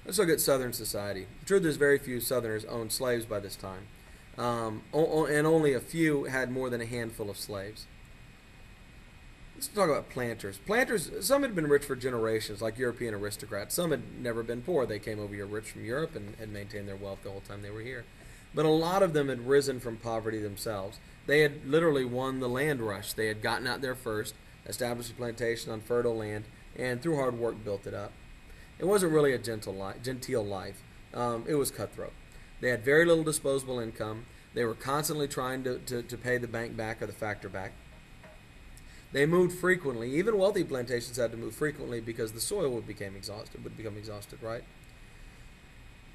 Let's look at Southern society. The truth is, very few Southerners owned slaves by this time, and only a few had more than a handful of slaves. Let's talk about planters. Planters, some had been rich for generations, like European aristocrats. Some had never been poor. They came over here rich from Europe and had maintained their wealth the whole time they were here. But a lot of them had risen from poverty themselves. They had literally won the land rush. They had gotten out there first, established a plantation on fertile land, and through hard work built it up. It wasn't really a genteel life. It was cutthroat. They had very little disposable income. They were constantly trying to pay the bank back or the factor back. They moved frequently. Even wealthy plantations had to move frequently because the soil would become exhausted, right?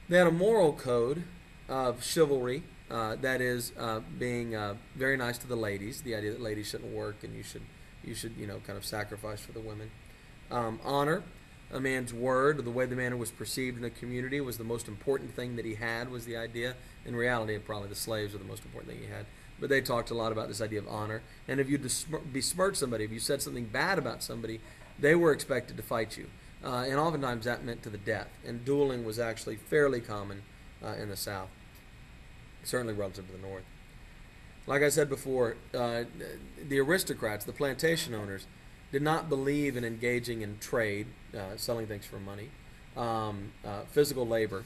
They had a moral code of chivalry, that is, being very nice to the ladies. The idea that ladies shouldn't work and you should kind of sacrifice for the women. Honor, a man's word, the way the man was perceived in a community was the most important thing that he had. Was the idea. In reality, probably the slaves were the most important thing he had. But they talked a lot about this idea of honor. And if you besmirched somebody, if you said something bad about somebody, they were expected to fight you. And oftentimes that meant to the death. And dueling was actually fairly common in the South, certainly relative to the North. Like I said before, the aristocrats, the plantation owners, did not believe in engaging in trade, selling things for money, physical labor,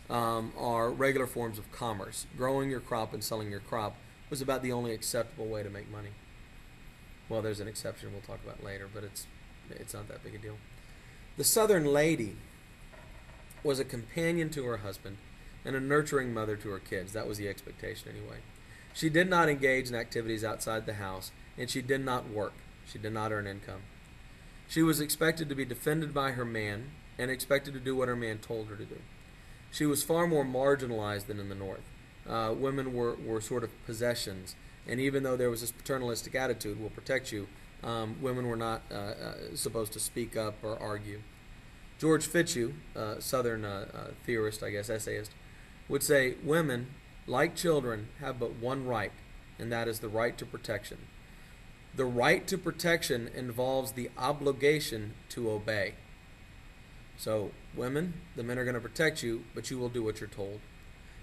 or regular forms of commerce. Growing your crop and selling your crop was about the only acceptable way to make money. Well, there's an exception we'll talk about later, but it's not that big a deal. The Southern lady was a companion to her husband and a nurturing mother to her kids. That was the expectation anyway. She did not engage in activities outside the house, and she did not work. She did not earn income. She was expected to be defended by her man and expected to do what her man told her to do. She was far more marginalized than in the North. Women were sort of possessions, and even though there was this paternalistic attitude, we'll protect you, women were not supposed to speak up or argue. George Fitzhugh, Southern theorist, I guess, essayist, would say, women, like children, have but one right, and that is the right to protection. The right to protection involves the obligation to obey. So, women, the men are going to protect you, but you will do what you're told.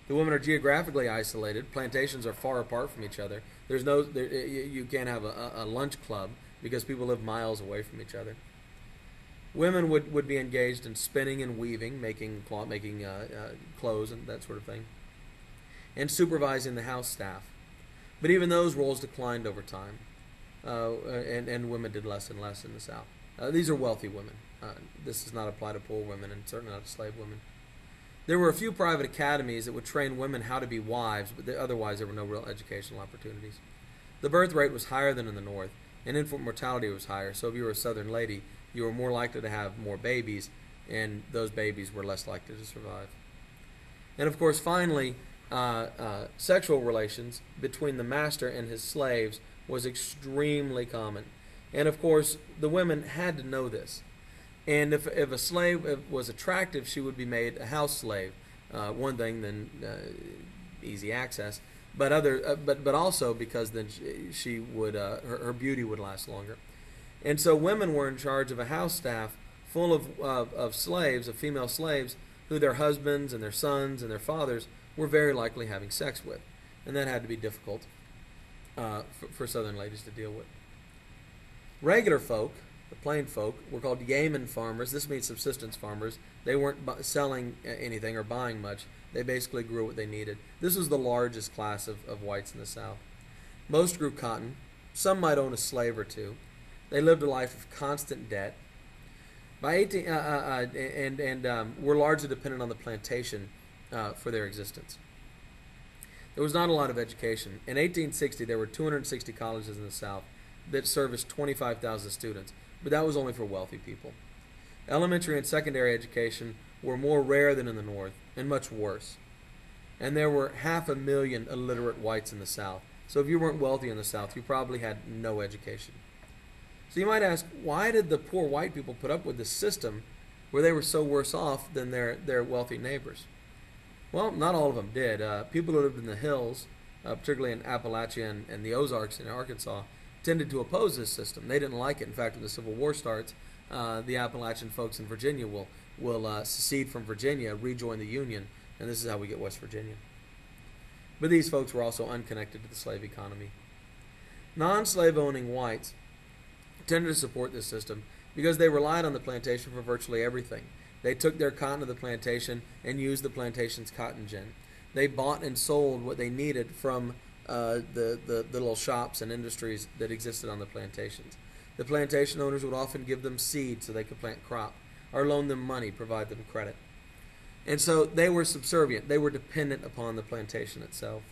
The women are geographically isolated. Plantations are far apart from each other. You can't have a lunch club because people live miles away from each other. Women would be engaged in spinning and weaving, making clothes and that sort of thing, and supervising the house staff. But even those roles declined over time, and women did less and less in the South. These are wealthy women. This does not apply to poor women, and certainly not to slave women. There were a few private academies that would train women how to be wives, but otherwise there were no real educational opportunities. The birth rate was higher than in the North, and infant mortality was higher, so if you were a Southern lady, you were more likely to have more babies, and those babies were less likely to survive. And of course, finally, sexual relations between the master and his slaves was extremely common. And of course, the women had to know this. And if a slave was attractive, she would be made a house slave. One thing, then easy access, but also because then she would her beauty would last longer. And so women were in charge of a house staff full of slaves, of female slaves, who their husbands and their sons and their fathers were very likely having sex with. And that had to be difficult for Southern ladies to deal with. Regular folk, the plain folk, were called yeoman farmers. This means subsistence farmers. They weren't selling anything or buying much. They basically grew what they needed. This was the largest class of whites in the South. Most grew cotton. Some might own a slave or two. They lived a life of constant debt. By were largely dependent on the plantation for their existence. There was not a lot of education. In 1860, there were 260 colleges in the South that serviced 25,000 students, but that was only for wealthy people. Elementary and secondary education were more rare than in the North, and much worse. And there were 500,000 illiterate whites in the South. So if you weren't wealthy in the South, you probably had no education. So you might ask, why did the poor white people put up with this system where they were so worse off than their wealthy neighbors? Well, not all of them did. People who lived in the hills, particularly in Appalachia and the Ozarks in Arkansas, tended to oppose this system. They didn't like it. In fact, when the Civil War starts, the Appalachian folks in Virginia will will secede from Virginia, rejoin the Union, and this is how we get West Virginia. But these folks were also unconnected to the slave economy. Non-slave owning whites tended to support this system because they relied on the plantation for virtually everything. They took their cotton to the plantation and used the plantation's cotton gin. They bought and sold what they needed from the little shops and industries that existed on the plantations. The plantation owners would often give them seed so they could plant crop, or loan them money, provide them credit. And so they were subservient. They were dependent upon the plantation itself.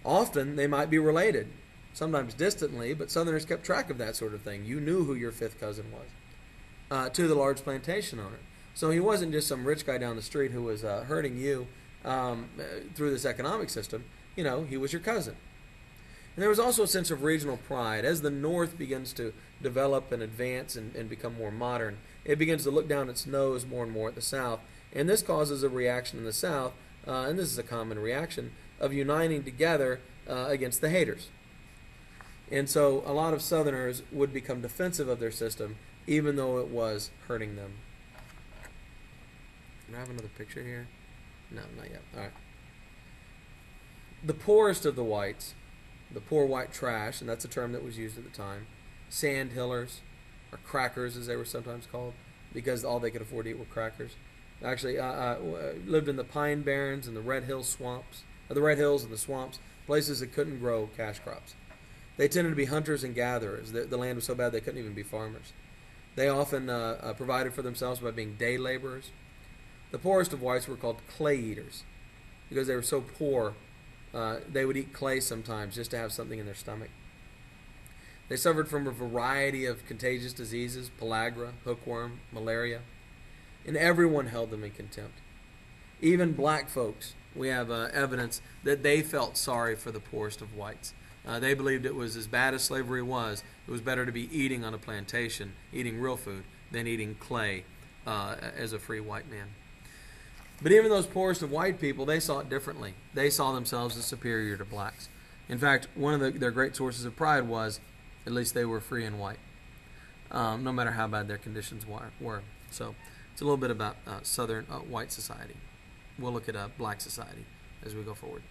Often they might be related, sometimes distantly, but Southerners kept track of that sort of thing. You knew who your fifth cousin was to the large plantation owner. So he wasn't just some rich guy down the street who was hurting you through this economic system. You know, he was your cousin. And there was also a sense of regional pride. As the North begins to develop and advance and become more modern, it begins to look down its nose more and more at the South. And this causes a reaction in the South, and this is a common reaction, of uniting together against the haters. And so a lot of Southerners would become defensive of their system, even though it was hurting them. Do I have another picture here? No, not yet. All right. The poorest of the whites, the poor white trash, and that's a term that was used at the time, sandhillers, or crackers as they were sometimes called, because all they could afford to eat were crackers, actually lived in the pine barrens and the Red Hills swamps, or the Red Hills and the swamps, places that couldn't grow cash crops. They tended to be hunters and gatherers. The land was so bad they couldn't even be farmers. They often provided for themselves by being day laborers. The poorest of whites were called clay eaters because they were so poor. They would eat clay sometimes just to have something in their stomach. They suffered from a variety of contagious diseases, pellagra, hookworm, malaria, and everyone held them in contempt. Even black folks, we have evidence that they felt sorry for the poorest of whites. They believed it was as bad as slavery was. It was better to be eating on a plantation, eating real food, than eating clay as a free white man. But even those poorest of white people, they saw it differently. They saw themselves as superior to blacks. In fact, one of their great sources of pride was, at least they were free and white, no matter how bad their conditions were. So it's a little bit about Southern white society. We'll look at black society as we go forward.